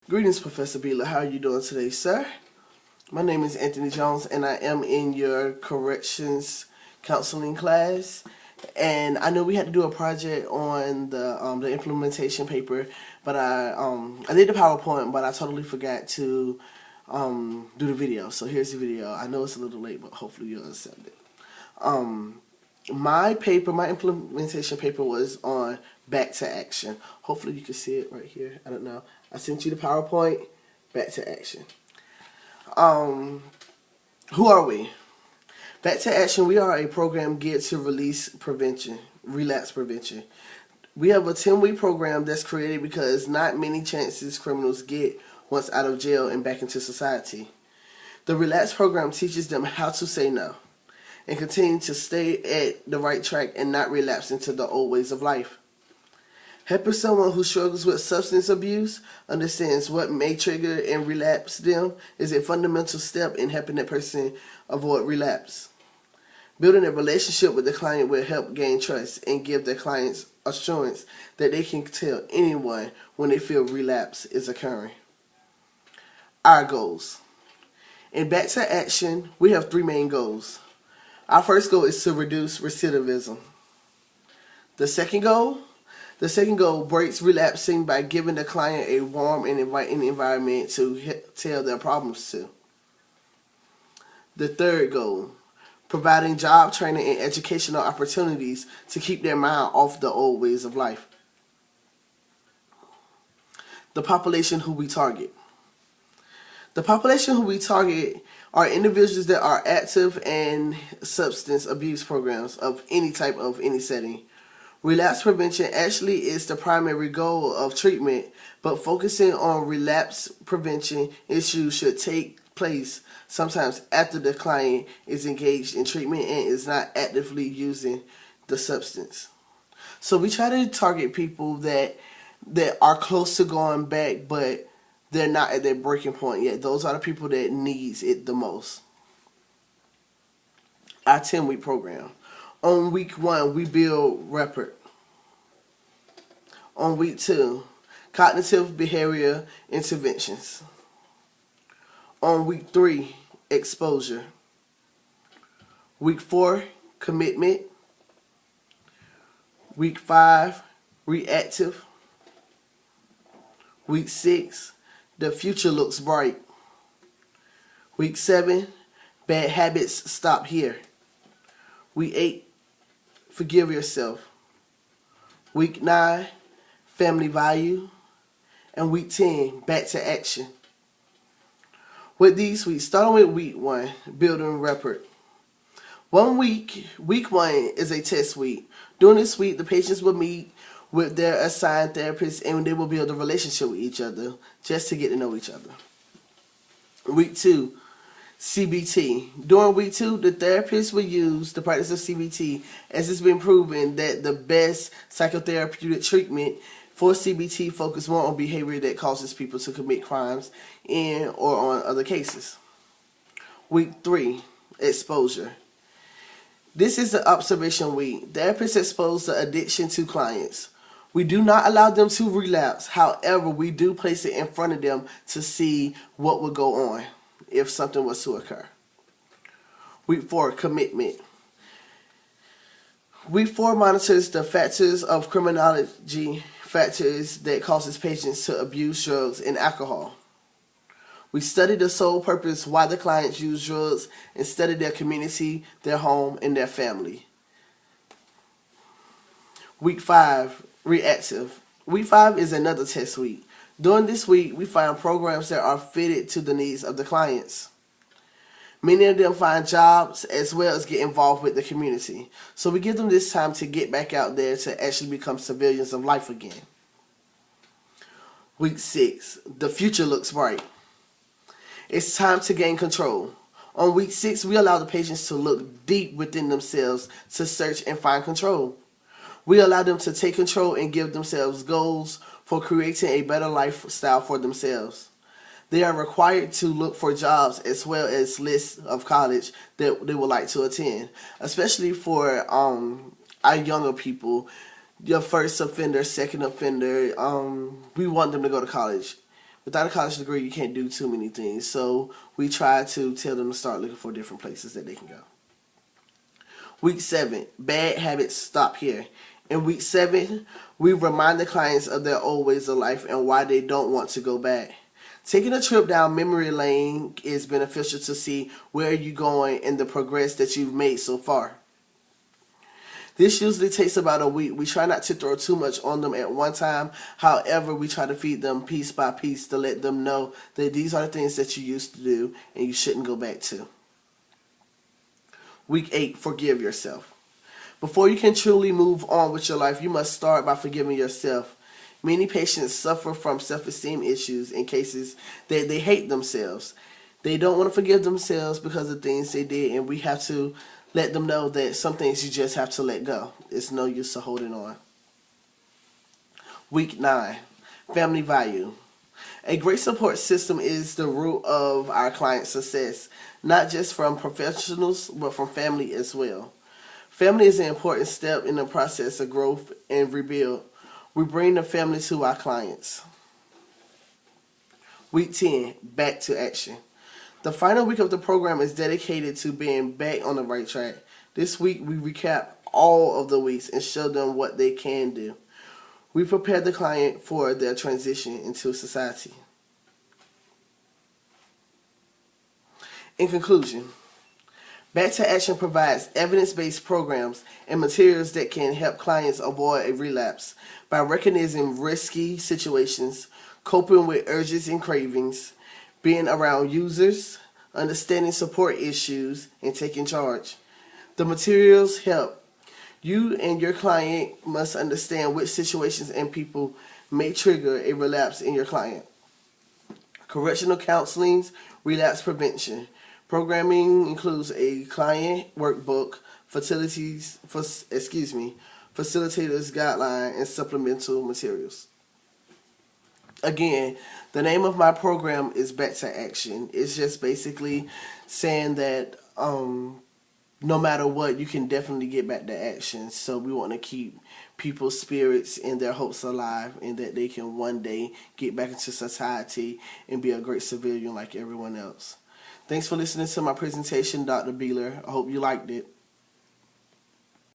Greetings, Professor Beeler. How are you doing today, sir? My name is Anthony Jones, and I am in your corrections counseling class. And I know we had to do a project on the implementation paper, but I did the PowerPoint, but I totally forgot to do the video. So here's the video. I know it's a little late, but hopefully you'll accept it. My implementation paper was on Back to Action. Hopefully you can see it right here. I don't know. I sent you the PowerPoint. Back to Action. Who are we? Back to Action, we are a program geared to relapse prevention. We have a 10-week program that's created because not many chances criminals get once out of jail and back into society. The relapse program teaches them how to say no and continue to stay at the right track and not relapse into the old ways of life. Helping someone who struggles with substance abuse understands what may trigger and relapse them is a fundamental step in helping that person avoid relapse. Building a relationship with the client will help gain trust and give their clients assurance that they can tell anyone when they feel relapse is occurring. Our goals. In Back to Action, we have 3 main goals. Our first goal is to reduce recidivism. The second goal breaks relapsing by giving the client a warm and inviting environment to tell their problems to. The third goal, providing job training and educational opportunities to keep their mind off the old ways of life. The population who we target. The population who we target are individuals that are active in substance abuse programs of any type of any setting. Relapse prevention actually is the primary goal of treatment, but focusing on relapse prevention issues should take place sometimes after the client is engaged in treatment and is not actively using the substance. So we try to target people that are close to going back, but they're not at their breaking point yet. Those are the people that needs it the most. Our 10-week program. On week 1, we build rapport. On week 2, cognitive behavior interventions. On week 3, exposure. Week 4, commitment. Week 5, reactive. Week 6, the future looks bright. Week 7, bad habits stop here. Week 8, forgive yourself. Week 9, family value. And week 10, back to action. With these weeks, starting with week 1, building rapport. Week 1 is a test week. During this week, the patients will meet with their assigned therapists and they will build a relationship with each other just to get to know each other. Week 2, CBT. During week 2, the therapist will use the practice of CBT as it's been proven that the best psychotherapeutic treatment for CBT focus more on behavior that causes people to commit crimes in or on other cases. Week 3, exposure. This is the observation week. Therapists expose the addiction to clients. We do not allow them to relapse. However, we do place it in front of them to see what would go on if something was to occur. Week 4, commitment. Week 4 monitors the factors of criminology, factors that causes patients to abuse drugs and alcohol. We study the sole purpose why the clients use drugs and study their community, their home, and their family. Week 5, reactive. Week 5 is another test week. During this week, we find programs that are fitted to the needs of the clients. Many of them find jobs as well as get involved with the community. So we give them this time to get back out there to actually become civilians of life again. Week 6, the future looks bright. It's time to gain control. On week 6, we allow the patients to look deep within themselves to search and find control. We allow them to take control and give themselves goals for creating a better lifestyle for themselves. They are required to look for jobs as well as lists of college that they would like to attend, especially for our younger people, your first offender, second offender. We want them to go to college. Without a college degree, you can't do too many things. So we try to tell them to start looking for different places that they can go. Week 7, bad habits stop here. In week 7, we remind the clients of their old ways of life and why they don't want to go back. Taking a trip down memory lane is beneficial to see where you're going and the progress that you've made so far. This usually takes about a week. We try not to throw too much on them at one time. However, we try to feed them piece by piece to let them know that these are the things that you used to do and you shouldn't go back to. Week 8, forgive yourself. Before you can truly move on with your life, you must start by forgiving yourself. Many patients suffer from self-esteem issues in cases that they hate themselves. They don't want to forgive themselves because of things they did, and we have to let them know that some things you just have to let go. It's no use to holding on. Week 9, family value. A great support system is the root of our client success, not just from professionals, but from family as well. Family is an important step in the process of growth and rebuild. We bring the family to our clients. Week 10, back to action. The final week of the program is dedicated to being back on the right track. This week we recap all of the weeks and show them what they can do. We prepare the client for their transition into society. In conclusion, Back to Action provides evidence-based programs and materials that can help clients avoid a relapse by recognizing risky situations, coping with urges and cravings, being around users, understanding support issues, and taking charge. The materials help. You and your client must understand which situations and people may trigger a relapse in your client. Correctional counseling's relapse prevention. Programming includes a client workbook, facilitators guideline, and supplemental materials. Again, the name of my program is Back to Action. It's just basically saying that no matter what, you can definitely get back to action. So we want to keep people's spirits and their hopes alive, and that they can one day get back into society and be a great civilian like everyone else. Thanks for listening to my presentation, Dr. Beeler. I hope you liked it.